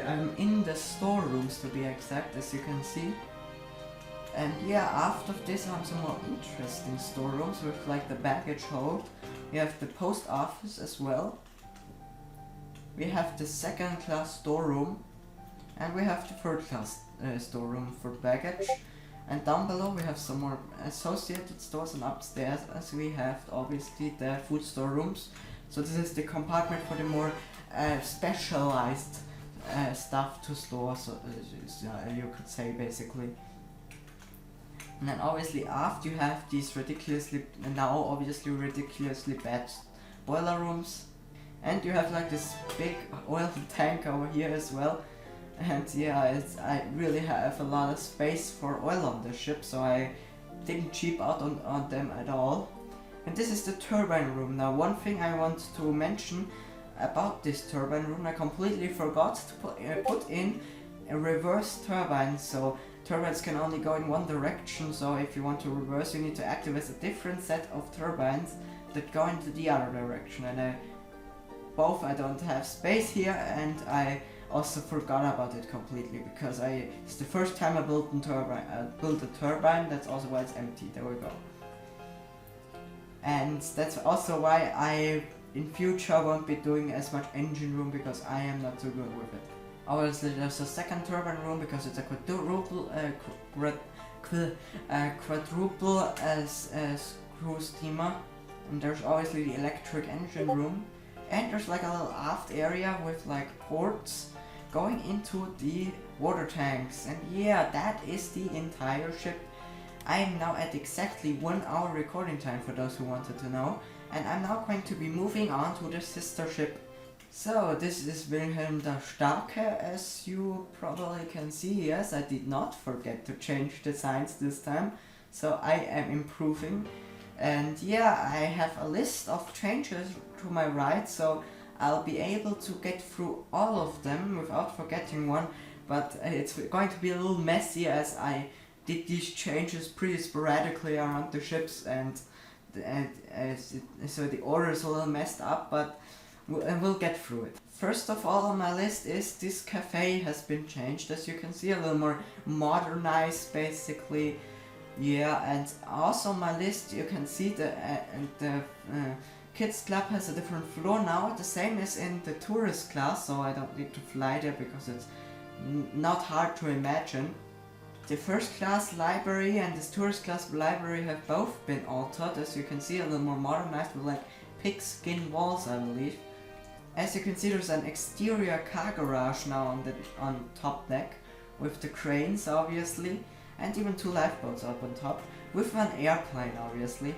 I'm in the storerooms to be exact, as you can see. And yeah, after this I have some more interesting storerooms with like the baggage hold. We have the post office as well. We have the second class storeroom. And we have the third class storeroom for baggage. And down below we have some more associated stores, and upstairs as we have obviously the food storerooms. So this is the compartment for the more specialized stuff to store, so you could say basically. And then obviously after you have these ridiculously bad boiler rooms. And you have like this big oil tank over here as well. And yeah, I really have a lot of space for oil on the ship, so I didn't cheap out on them at all. And this is the turbine room. Now one thing I want to mention about this turbine room, I completely forgot to put in a reverse turbine. So turbines can only go in one direction, so if you want to reverse you need to activate a different set of turbines that go into the other direction. And I don't have space here, and I also forgot about it completely because it's the first time I built a turbine. That's also why it's empty. There we go. And that's also why I in future won't be doing as much engine room, because I am not too good with it. Obviously there's a second turbine room because it's a quadruple screw steamer. And there's obviously the electric engine room. And there's like a little aft area with like ports going into the water tanks. And yeah, that is the entire ship. I am now at exactly 1 hour recording time for those who wanted to know. And I'm now going to be moving on to the sister ship. So this is Wilhelm der Starke, as you probably can see. Yes, I did not forget to change the signs this time. So I am improving. And yeah, I have a list of changes to my right, so I'll be able to get through all of them without forgetting one, but it's going to be a little messy as I did these changes pretty sporadically around the ships, and so the order is a little messed up, but we'll get through it. First of all on my list is this cafe has been changed, as you can see, a little more modernized basically. Yeah, and also on my list you can see the kids club has a different floor now, the same as in the tourist class, so I don't need to fly there because it's not hard to imagine. The first class library and this tourist class library have both been altered, as you can see, a little more modernized with like pigskin walls, I believe. As you can see, there's an exterior car garage now on top deck, with the cranes obviously, and even 2 lifeboats up on top, with an airplane obviously,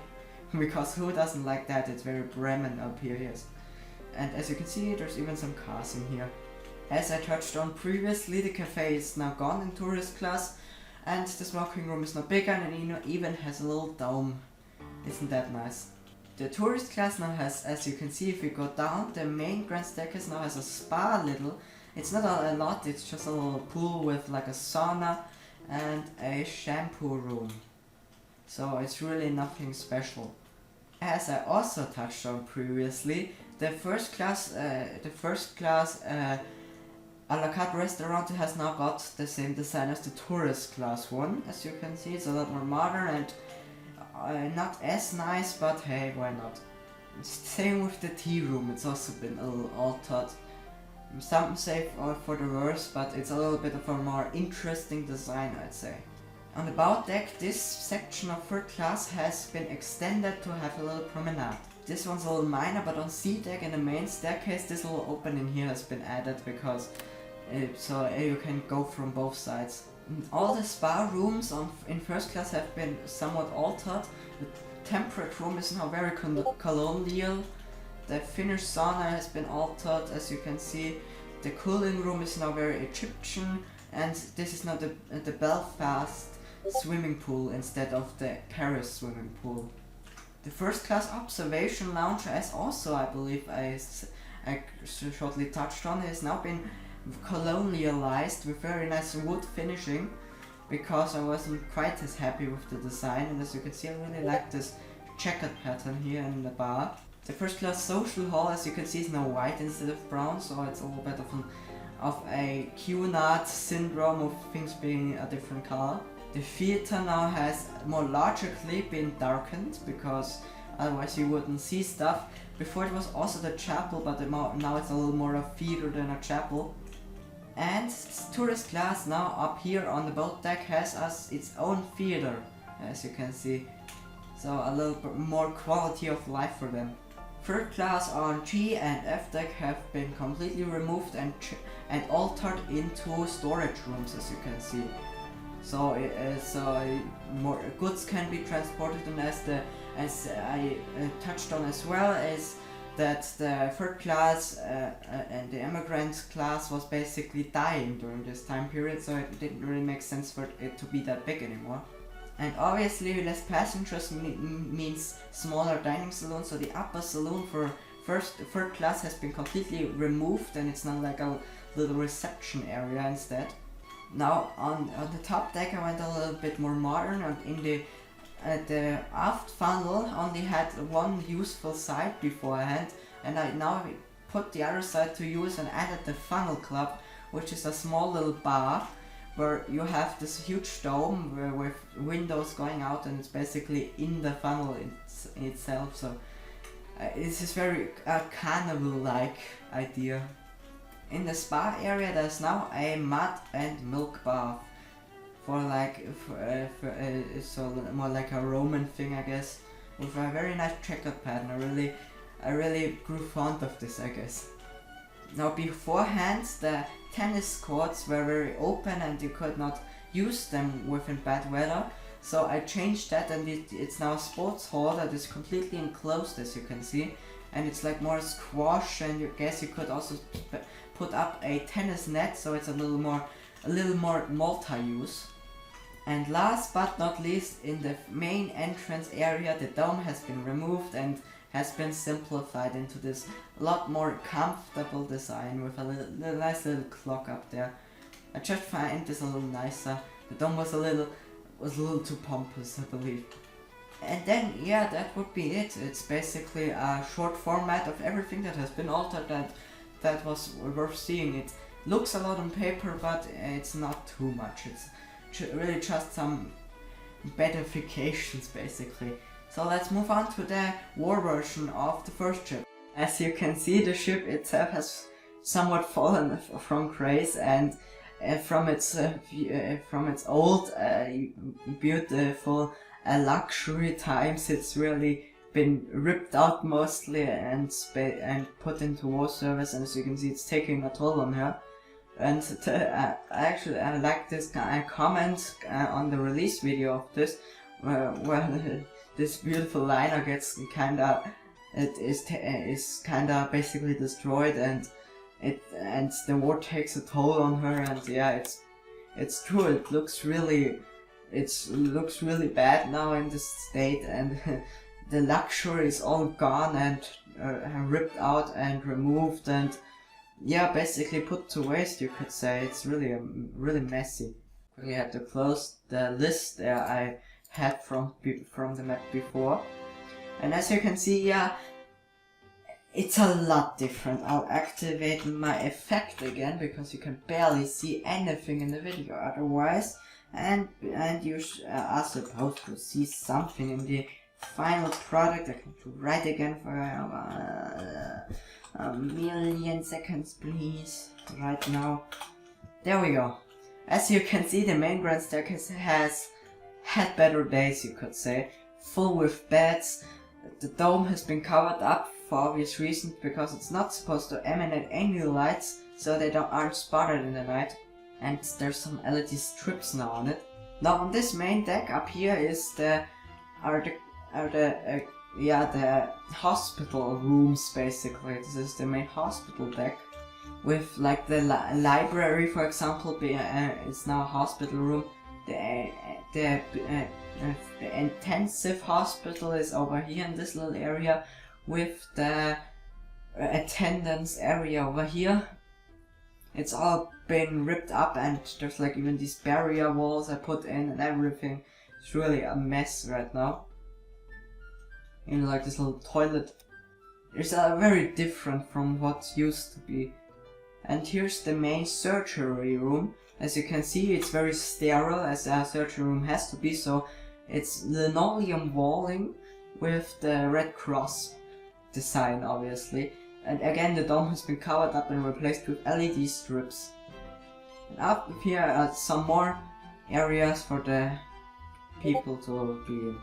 because who doesn't like that? It's very Bremen up here, yes. And as you can see, there's even some cars in here. As I touched on previously, the cafe is now gone in tourist class, and the smoking room is now bigger and it even has a little dome. Isn't that nice? The tourist class now has, as you can see if you go down, the main grand staircase now has a spa little. It's not a lot, it's just a little pool with like a sauna and a shampoo room. So it's really nothing special. As I also touched on previously, the first class a la carte restaurant has now got the same design as the tourist class one. As you can see, it's a lot more modern and not as nice, but hey, why not? Same with the tea room, it's also been a little altered. Some say for the worse, but it's a little bit of a more interesting design, I'd say. On the bow deck, this section of third class has been extended to have a little promenade. This one's a little minor, but on C deck and the main staircase, this little opening here has been added because so you can go from both sides. All the spa rooms in first class have been somewhat altered. The temperate room is now very colonial. The Finnish sauna has been altered, as you can see. The cooling room is now very Egyptian, and this is now the Belfast swimming pool instead of the Paris swimming pool. The first class observation lounge, as also I believe I shortly touched on, has now been colonialized with very nice wood finishing, because I wasn't quite as happy with the design, and as you can see I really like this checkered pattern here in the bar. The first class social hall, as you can see, is now white instead of brown, so it's a little bit of a Cunard syndrome of things being a different color. The theater now has more logically been darkened, because otherwise you wouldn't see stuff. Before it was also the chapel, but now it's a little more a theater than a chapel. And tourist class now up here on the boat deck has its own theater, as you can see. So a little bit more quality of life for them. Third class on G and F deck have been completely removed and altered into storage rooms, as you can see. So more goods can be transported, and as I touched on as well, is that the third class and the immigrant class was basically dying during this time period, so it didn't really make sense for it to be that big anymore. And obviously less passengers means smaller dining saloons, so the upper saloon for third class has been completely removed, and it's now like a little reception area instead. Now on the top deck I went a little bit more modern, and in the aft funnel only had one useful side beforehand, and I now put the other side to use and added the funnel club, which is a small little bar where you have this huge dome with windows going out, and it's basically in the funnel itself. So this is very carnival-like idea. In the spa area there's now a mud and milk bath. So more like a Roman thing, I guess, with a very nice checkered pattern. I really grew fond of this, I guess. Now beforehand the tennis courts were very open and you could not use them within bad weather, so I changed that, and it's now a sports hall that is completely enclosed, as you can see, and it's like more squash, and I guess you could also put up a tennis net, so it's a little more multi-use. And last but not least, in the main entrance area, the dome has been removed and has been simplified into this lot more comfortable design with a nice little clock up there. I just find this a little nicer. The dome was a little too pompous, I believe. And then, yeah, that would be it. It's basically a short format of everything that has been altered that was worth seeing. It looks a lot on paper, but it's not too much. It's really just some beatifications, basically. So let's move on to the war version of the first ship. As you can see, the ship itself has somewhat fallen from grace, and from its old beautiful luxury times, it's really been ripped out mostly and put into war service, and as you can see it's taking a toll on her. And I like this comment on the release video of this, where this beautiful liner gets is kinda basically destroyed, and the war takes a toll on her, and yeah, it's true. It looks really bad now in this state, and the luxury is all gone and ripped out and removed, and yeah, basically put to waste, you could say. It's really messy. We had to close the list there I had from the map before, and as you can see, yeah, it's a lot different. I'll activate my effect again because you can barely see anything in the video otherwise, and you are supposed to see something in the final product. I can do right again for a million seconds, please. Right now. There we go. As you can see, the main grand staircase has had better days, you could say. Full with beds. The dome has been covered up for obvious reasons, because it's not supposed to emanate any lights, so they aren't spotted in the night. And there's some LED strips now on it. Now on this main deck up here is the hospital rooms, basically. This is the main hospital deck, with like the library, for example, it's now a hospital room. The intensive hospital is over here in this little area, with the attendance area over here. It's all been ripped up, and there's like even these barrier walls I put in and everything. It's really a mess right now. In like this little toilet. It's very different from what used to be. And here's the main surgery room. As you can see, it's very sterile, as a surgery room has to be, so it's linoleum walling with the Red Cross design, obviously. And again, the dome has been covered up and replaced with LED strips. And up here are some more areas for the people to be in.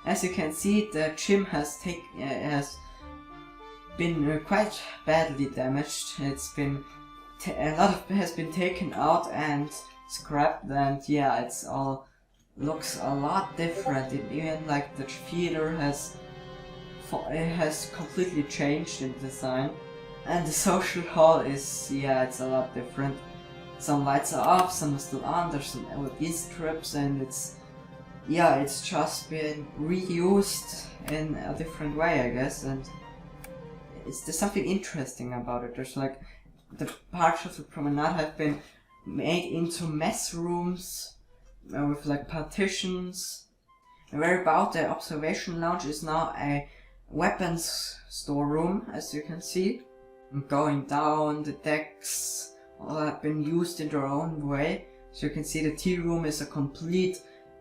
As you can see, the gym has been quite badly damaged. It's been a lot has been taken out and scrapped, and yeah, it's all looks a lot different. Even like the theater has completely changed in design, and the social hall is, yeah, it's a lot different. Some lights are off, some are still on. There's some LED strips, and it's just been reused in a different way, I guess. And there's something interesting about it. There's like the parts of the promenade have been made into mess rooms with like partitions. And where about the observation lounge is now a weapons storeroom, as you can see. And going down, the decks all have been used in their own way. So you can see the tea room is completely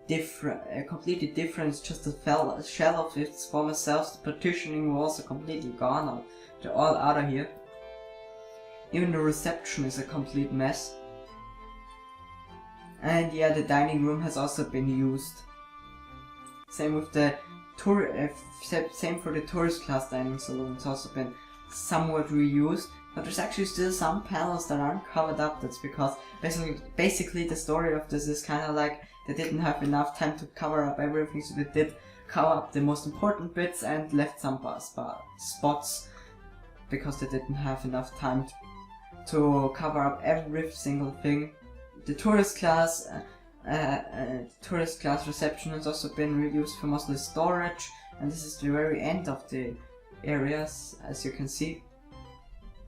different. It's just a shell of its former self. The partitioning walls are completely gone. They're all out of here. Even the reception is a complete mess. And yeah, the dining room has also been used. Same with the same for the tourist class dining saloon. It's also been somewhat reused. But there's actually still some panels that aren't covered up. That's because basically the story of this is kind of like they didn't have enough time to cover up everything, so they did cover up the most important bits and left some spots because they didn't have enough time to cover up every single thing. The tourist class reception has also been reused for mostly storage, and this is the very end of the areas, as you can see.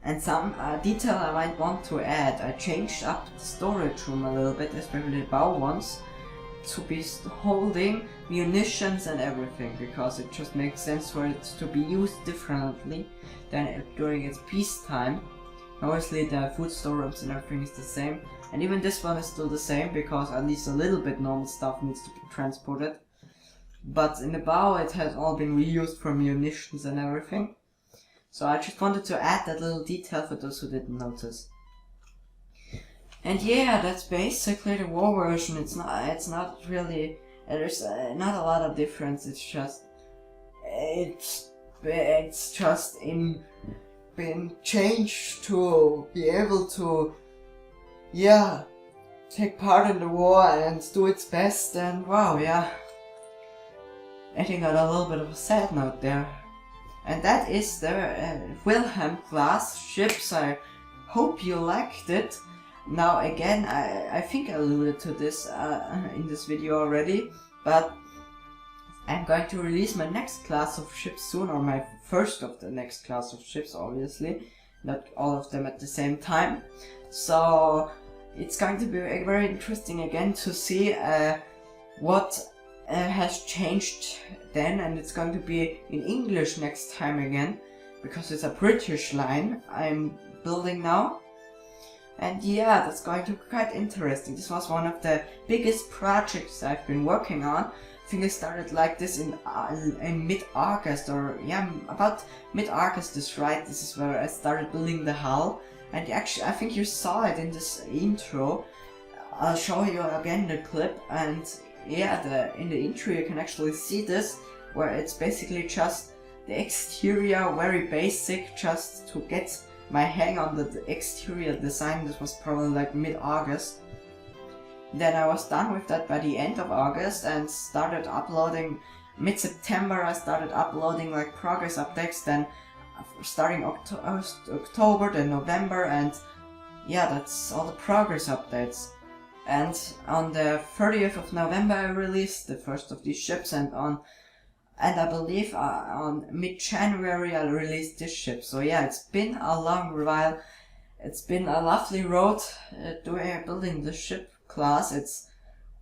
And some detail I might want to add: I changed up the storage room a little bit, especially the bow ones, to be holding munitions and everything, because it just makes sense for it to be used differently than during its peacetime. Obviously the food storerooms and everything is the same, and even this one is still the same because at least a little bit normal stuff needs to be transported. But in the bow it has all been reused for munitions and everything. So I just wanted to add that little detail for those who didn't notice. And yeah, that's basically the war version. It's not really, there's not a lot of difference. It's just, it's just been changed to be able to, yeah, take part in the war and do its best, and wow, yeah. Ending on a little bit of a sad note there. And that is the Wilhelm class ships. I hope you liked it. Now again, I think I alluded to this in this video already, but I'm going to release my next class of ships soon, or my first of the next class of ships, obviously, not all of them at the same time. So it's going to be very interesting again to see what has changed then, and it's going to be in English next time again, because it's a British line I'm building now. And yeah, that's going to be quite interesting. This was one of the biggest projects I've been working on. I think I started like this in mid-August, or yeah, about mid-August is right. This is where I started building the hull. And actually, I think you saw it in this intro. I'll show you again the clip, and yeah, in the intro you can actually see this, where it's basically just the exterior, very basic, just to get my hang on the exterior design. This was probably like mid-August. Then I was done with that by the end of August and started uploading mid-September. I started uploading like progress updates, then starting October, then November, and yeah, that's all the progress updates. And on the 30th of November I released the first of these ships, and I believe on mid-January I released this ship. So yeah, it's been a long while. It's been a lovely road building the ship class. It's,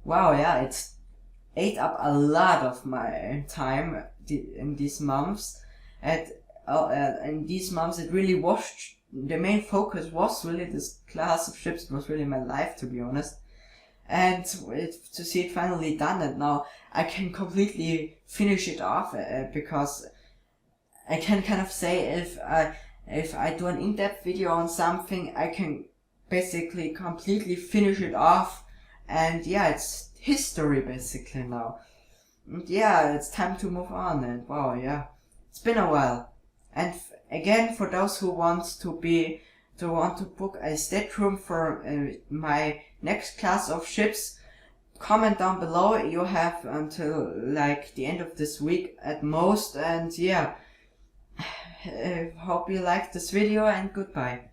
wow, yeah, it's ate up a lot of my time in these months. And in these months it really was, the main focus was really this class of ships. It was really my life, to be honest. And to see it finally done, and now I can completely finish it off, because I can kind of say if I do an in-depth video on something, I can basically completely finish it off, and yeah, it's history basically now. And yeah, it's time to move on, and wow, yeah, it's been a while. And again, for those who want to book a stateroom for my next class of ships, comment down below. You have until like the end of this week at most, and yeah, hope you liked this video, and goodbye.